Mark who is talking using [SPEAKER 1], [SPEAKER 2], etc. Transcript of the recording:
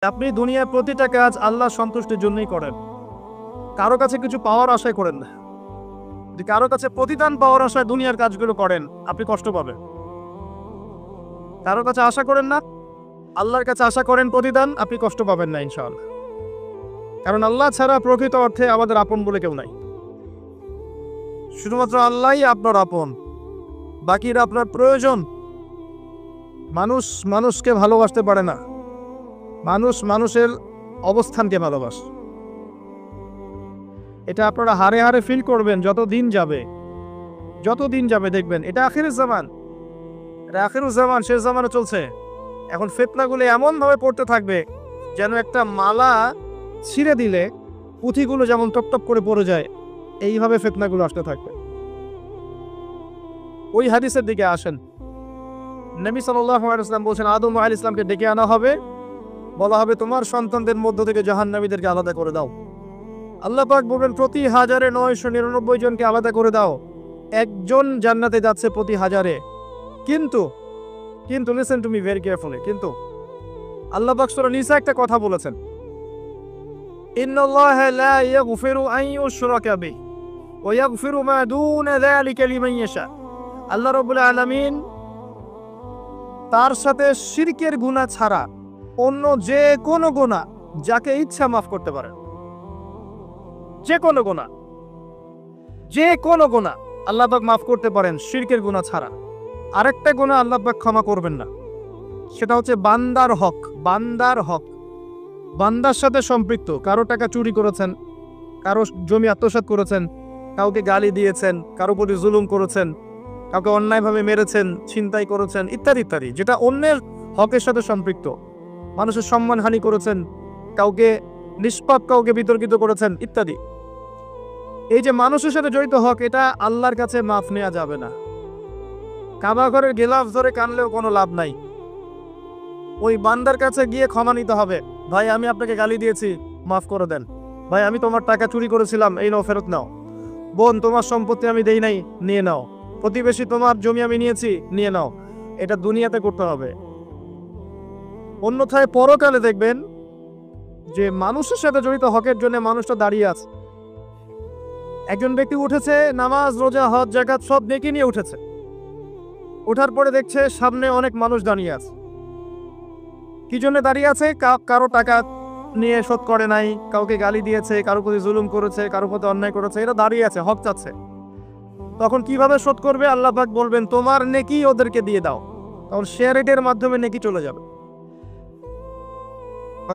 [SPEAKER 1] আপনি দুনিয়ার প্রতিটা কাজ আল্লাহ সন্তুষ্টির জন্যই করেন, কারো কাছে কিছু পাওয়ার আশায় করেন না। যদি কারো কাছে প্রতিদান পাওয়ার আশায় দুনিয়ার কাজগুলো করেন, আপনি কষ্ট পাবেন। কারো কাছে আশা করেন না, আল্লাহর কাছে আশা করেন প্রতিদান, আপনি কষ্ট পাবেন না ইনশাআল্লাহ। কারণ আল্লাহ ছাড়া প্রকৃত অর্থে আমাদের আপন বলে কেউ নাই। শুধুমাত্র আল্লাহই আপনার আপন, বাকিরা আপনার প্রয়োজন। মানুষ মানুষকে ভালোবাসতে পারে না, মানুষ মানুষের অবস্থানকে ভালোবাসে। এটা আপনারা হারে হারে ফিল করবেন যত দিন যাবে দেখবেন। এটা আখিরুজ জামান, শেষ জামানে চলছে। এখন ফিতনাগুলো এমন ভাবে পড়তে থাকবে যেন একটা মালা ছিঁড়ে দিলে পুঁথিগুলো যেমন টপ টপ করে পড়ে যায়, এইভাবে ফিতনাগুলো আসতে থাকবে। ওই হাদিসের দিকে আসেন। নবী সাল্লাল্লাহু আলাইহি ওয়াসাল্লাম বলেছেন, আদম আলাইহিস সালামকে ডেকে আনা হবে, বলা হবে তোমার সন্তানদের মধ্য থেকে জাহান্নামীদেরকে আলাদা করে দাও। আল্লাহ পাক বলবেন প্রতি 1999 জনকে আলাদা করে দাও, একজন জান্নাতে যাচ্ছে প্রতি 1000-এ। কিন্তু listen to me very carefully, কিন্তু আল্লাহ পাক সূরা নিসা একটা কথা বলেছেন, ইন্নাল্লাহা লা ইয়াগফিরু আন ইউশরাকা বিহি ওয়া ইয়াগফিরু মা দুনা যালিকা লিমান ইয়াশা। আল্লাহ রাব্বুল আলামিন তার সাথে শিরকের গুনাহ ছাড়া অন্য যে কোনো গুনাহ যাকে ইচ্ছা মাফ করতে পারেন। যে কোনো গুনাহ আল্লাহ পাক মাফ করতে পারেন শিরকের গুনাহ ছাড়া। আরেকটা গুনাহ আল্লাহ পাক ক্ষমা করবেন না, সেটা হচ্ছে বান্দার হক। বান্দার সাথে সম্পৃক্ত, কারো টাকা চুরি করেছেন, কারো জমি আত্মসাৎ করেছেন, কাউকে গালি দিয়েছেন, কারো প্রতি জুলুম করেছেন, কাউকে অন্যায়ভাবে মেরেছেন, ছিনতাই করেছেন, ইত্যাদি ইত্যাদি, যেটা অন্যের হকের সাথে সম্পৃক্ত। মানুষের সম্মানহানি করেছেন, নিষ্পাপ কাউকে বিতর্কিত করেছেন, ইত্যাদি। এই যে মানুষের সাথে জড়িত হক, এটা আল্লাহর কাছে মাফ নেওয়া যাবে না। কাবা ঘরের গিলাফ ধরে কানলেও কোনো লাভ নাই। ওই বান্দার কাছে গিয়ে ক্ষমা নিতে হবে। ভাই আমি আপনাকে গালি দিয়েছি, মাফ করে দেন। ভাই আমি তোমার টাকা চুরি করেছিলাম, এই নাও ফেরত নাও। বোন তোমার সম্পত্তি আমি দেই নাই, নিয়ে নাও। প্রতিবেশী তোমার জমি আমি নিয়েছি, নিয়ে নাও। এটা দুনিয়াতে করতে হবে। অন্যথায় পরকালে দেখবেন যে মানুষের সাথে জড়িত হকের জন্য মানুষটা দাঁড়িয়ে আছে। একজন ব্যক্তি উঠেছে, নামাজ রোজা হজ যাকাত সব নেকি নিয়ে উঠেছে। ওঠার পরে দেখছে সামনে অনেক মানুষ দাঁড়িয়ে আছে। কি জন্য দাঁড়িয়ে আছে? কারো টাকা নিয়ে শোধ করে নাই, কাউকে গালি দিয়েছে, কারো প্রতি জুলুম করেছে, কারো প্রতি অন্যায় করেছে, এরা দাঁড়িয়ে আছে, হক চাচ্ছে। তখন কিভাবে শোধ করবে? আল্লাহ পাক বলবেন তোমার নেকি ওদেরকে দিয়ে দাও। তখন শেয়ার রেটের মাধ্যমে নেকি চলে যাবে।